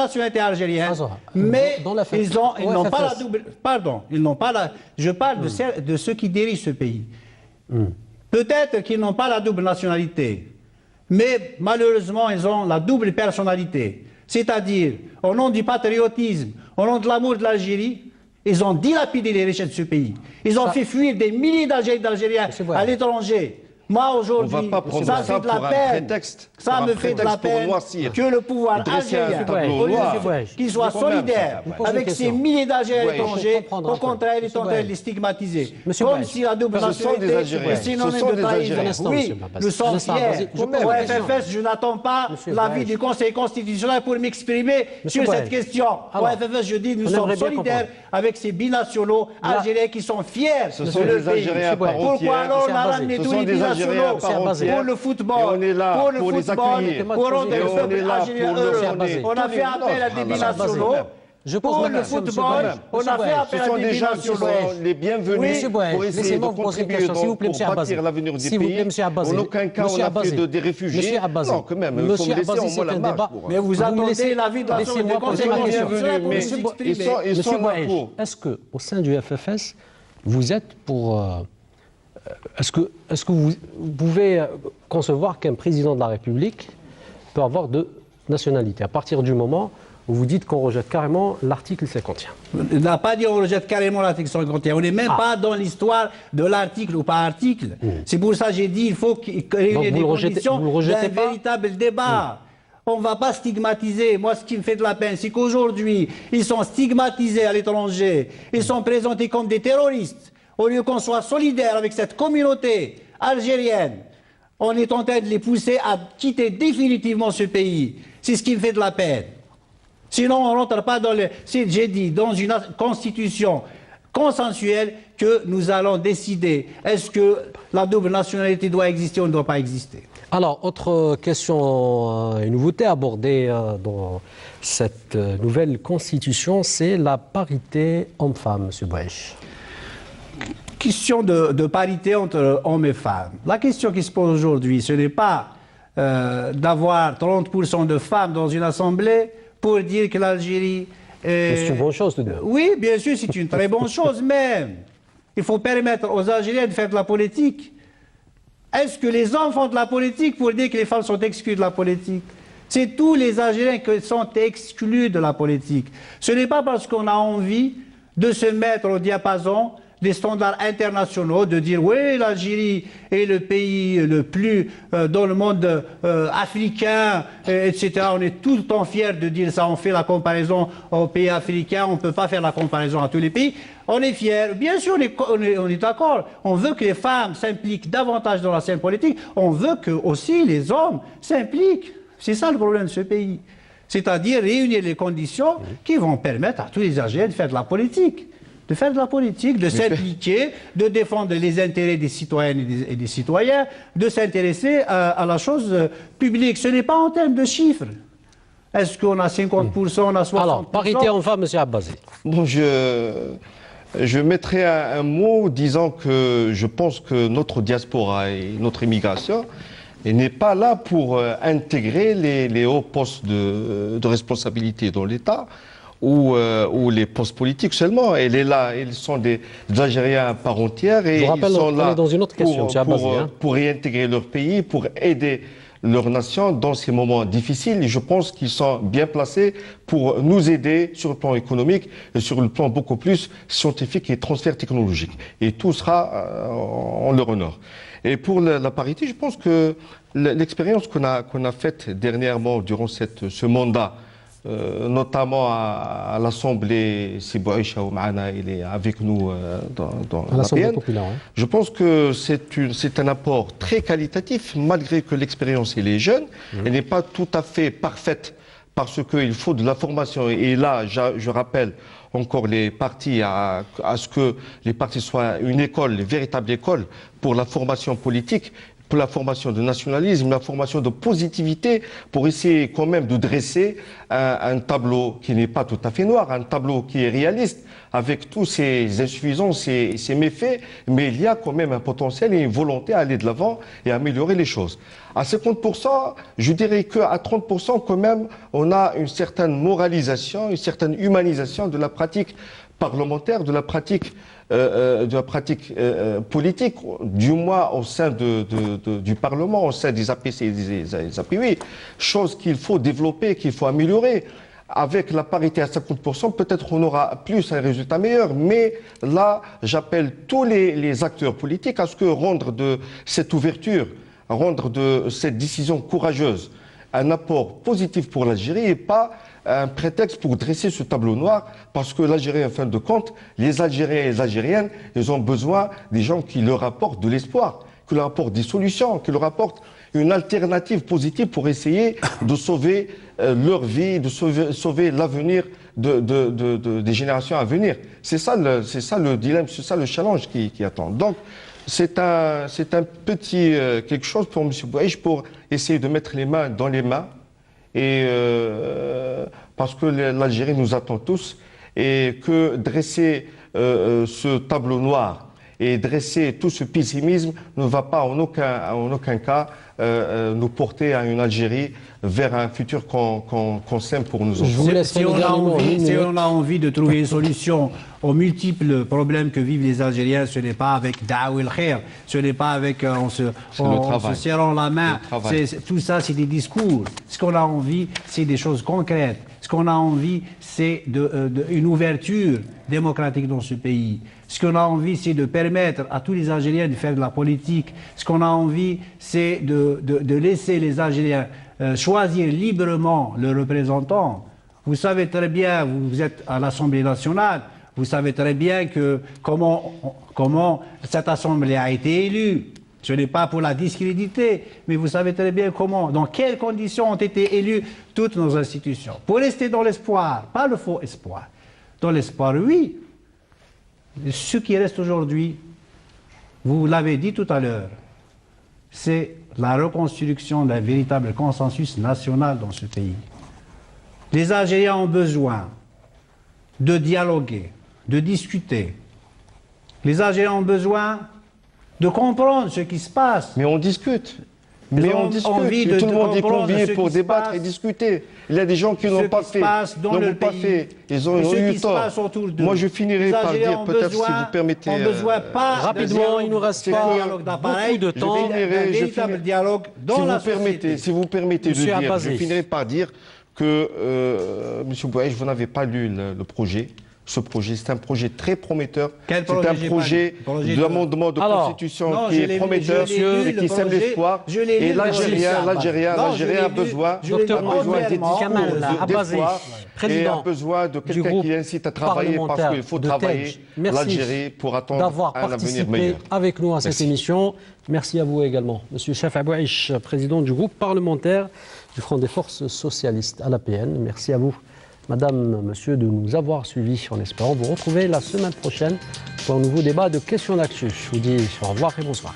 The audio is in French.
nationalité algérienne, mais ils n'ont pas la double... Pardon, ils n'ont pas la... Je parle de ceux qui dirigent ce pays. Peut-être qu'ils n'ont pas la double nationalité, mais malheureusement, ils ont la double personnalité. C'est-à-dire, au nom du patriotisme, au nom de l'amour de l'Algérie, ils ont dilapidé les richesses de ce pays. Ils ont fait fuir des milliers d'Algériens à l'étranger. Moi, aujourd'hui, ça fait de la peine. Ça me fait de la peine que le pouvoir algérien, qu'il soit solidaire avec ces milliers d'Algériens étrangers, au contraire, il est en train de les stigmatiser. Comme si la double nationalité est synonyme de trahison. Oui, nous sommes fiers. Au FFS, je n'attends pas l'avis du Conseil constitutionnel pour m'exprimer sur cette question. Au FFS, je dis, nous sommes solidaires avec ces binationaux algériens qui sont fiers de leur pays. Pourquoi alors on a ramené tous les binationaux pour le football, pour rendre le peuple algérien heureux? On a fait appel à des binationaux. Pour le football, on a fait appel à des binationaux. Les bienvenus pour essayer de contribuer pour bâtir l'avenir du pays. En aucun cas, on a fait des réfugiés. Non, quand même, il faut me laisser au moins la marge. Mais vous attendez l'avis de la Conseil constitutionnel pour vous exprimer. Monsieur Bouaïch, est-ce qu'au sein du FFS, vous êtes pour... Est-ce que vous pouvez concevoir qu'un président de la République peut avoir deux nationalités à partir du moment où vous dites qu'on rejette carrément l'article 51? On n'a pas dit on rejette carrément l'article 51. On n'est même pas dans l'histoire de l'article ou pas article. C'est pour ça que j'ai dit qu'il faut qu'il y ait des conditions d'un véritable débat. On ne va pas stigmatiser. Moi, ce qui me fait de la peine, c'est qu'aujourd'hui, ils sont stigmatisés à l'étranger. Ils sont présentés comme des terroristes. Au lieu qu'on soit solidaire avec cette communauté algérienne, on est en train de les pousser à quitter définitivement ce pays. C'est ce qui me fait de la peine. Sinon, on ne rentre pas dans j'ai dit, dans une constitution consensuelle que nous allons décider. Est-ce que la double nationalité doit exister ou ne doit pas exister? Alors, autre question, une nouveauté abordée dans cette nouvelle constitution, c'est la parité homme-femme, M. Bouaïch. Question de parité entre hommes et femmes. La question qui se pose aujourd'hui, ce n'est pas d'avoir 30% de femmes dans une assemblée pour dire que l'Algérie c'est une bonne chose, tout de même. Oui, bien sûr, c'est une très bonne chose, mais il faut permettre aux Algériens de faire de la politique. Est-ce que les hommes font de la politique pour dire que les femmes sont exclues de la politique? C'est tous les Algériens qui sont exclus de la politique. Ce n'est pas parce qu'on a envie de se mettre au diapason des standards internationaux, de dire oui, l'Algérie est le pays le plus dans le monde africain, etc. On est tout le temps fiers de dire ça. On fait la comparaison aux pays africains, on ne peut pas faire la comparaison à tous les pays. On est fiers. Bien sûr, on est d'accord. On veut que les femmes s'impliquent davantage dans la scène politique. On veut que aussi les hommes s'impliquent. C'est ça le problème de ce pays. C'est-à-dire réunir les conditions qui vont permettre à tous les Algériens de faire de la politique. De faire de la politique, de s'impliquer, de défendre les intérêts des citoyennes et des citoyens, de s'intéresser à la chose publique. Ce n'est pas en termes de chiffres. Est-ce qu'on a 50%, on a 60%? Alors, parité homme-femme, M. Abbasi. Bon, je mettrai un mot disant que je pense que notre diaspora et notre immigration n'est pas là pour intégrer les hauts postes de responsabilité dans l'État. Ou les postes politiques seulement. Elle est là, ils sont des Algériens à part entière et ils sont là dans une autre question, pour réintégrer leur pays, pour aider leur nation dans ces moments difficiles. Et je pense qu'ils sont bien placés pour nous aider sur le plan économique et sur le plan beaucoup plus scientifique et transfert technologique. Et tout sera en leur honneur. Et pour la parité, je pense que l'expérience qu'on a faite dernièrement durant ce mandat, notamment à l'Assemblée, si Bouaïch Maana, il est avec nous dans l'Assemblée populaire. Je pense que c'est un apport très qualitatif, malgré que l'expérience elle est jeune, elle n'est pas tout à fait parfaite parce qu'il faut de la formation. Et là, je rappelle encore les partis à ce que les partis soient une école, une véritable école pour la formation politique, pour la formation de nationalisme, la formation de positivité, pour essayer quand même de dresser un tableau qui n'est pas tout à fait noir, un tableau qui est réaliste, avec tous ses insuffisances et ses méfaits, mais il y a quand même un potentiel et une volonté à aller de l'avant et à améliorer les choses. À 50%, je dirais qu'à 30%, quand même, on a une certaine moralisation, une certaine humanisation de la pratique parlementaire, de la pratique politique, du moins au sein du Parlement, au sein des APC et des API, chose qu'il faut développer, qu'il faut améliorer. Avec la parité à 50%, peut-être on aura plus un résultat meilleur, mais là, j'appelle tous les acteurs politiques à ce que rendre de cette ouverture, rendre de cette décision courageuse un apport positif pour l'Algérie et pas un prétexte pour dresser ce tableau noir, parce que l'Algérie, en fin de compte, les Algériens et les Algériennes, ils ont besoin des gens qui leur apportent de l'espoir, qui leur apportent des solutions, qui leur apportent une alternative positive pour essayer de sauver leur vie, de sauver l'avenir des générations à venir. C'est ça le dilemme, c'est ça le challenge qui attend. Donc, c'est un petit quelque chose pour M. Bouaïch pour essayer de mettre les mains dans les mains, et parce que l'Algérie nous attend tous, et que dresser ce tableau noir et dresser tout ce pessimisme ne va pas en aucun cas nous porter à une Algérie vers un futur qu'on sème pour nous autres. Si on a envie de trouver une solution aux multiples problèmes que vivent les Algériens, ce n'est pas avec Da'ou el Khair, ce n'est pas avec en se serrant la main. Tout ça, c'est des discours. Ce qu'on a envie, c'est des choses concrètes. Ce qu'on a envie, c'est une ouverture démocratique dans ce pays. Ce qu'on a envie, c'est de permettre à tous les Algériens de faire de la politique. Ce qu'on a envie, c'est de laisser les Algériens choisir librement leurs représentants. Vous savez très bien, vous êtes à l'Assemblée nationale, vous savez très bien comment cette Assemblée a été élue. Ce n'est pas pour la discréditer, mais vous savez très bien dans quelles conditions ont été élues toutes nos institutions. Pour rester dans l'espoir, pas le faux espoir. Dans l'espoir, oui. Ce qui reste aujourd'hui, vous l'avez dit tout à l'heure, c'est la reconstruction d'un véritable consensus national dans ce pays. Les Algériens ont besoin de dialoguer, de discuter. Les Algériens ont besoin de comprendre ce qui se passe. Mais on discute. Mais on discute. Tout le monde est convié pour débattre et discuter. Il y a des gens qui n'ont pas fait. Ils ont eu tort. Moi, je finirai par dire, peut-être si vous permettez. Rapidement, il nous reste pas beaucoup de temps. Si vous permettez de dire, je finirai par dire que, M. Bouaïch, vous n'avez pas lu le projet. Ce projet, c'est un projet très prometteur. C'est un projet d'amendement de constitution qui est prometteur et qui sème l'espoir. Et l'Algérien a besoin des discours d'espoir et a besoin de quelqu'un qui incite à travailler, parce qu'il faut travailler l'Algérie pour attendre un avenir meilleur. Avec nous à cette émission. Merci à vous également, Monsieur Chafaa Bouaïch, président du groupe parlementaire du Front des Forces Socialistes à l'APN. Merci à vous, Madame, Monsieur, de nous avoir suivis, en espérant vous retrouver la semaine prochaine pour un nouveau débat de questions d'actu. Je vous dis au revoir et bonsoir.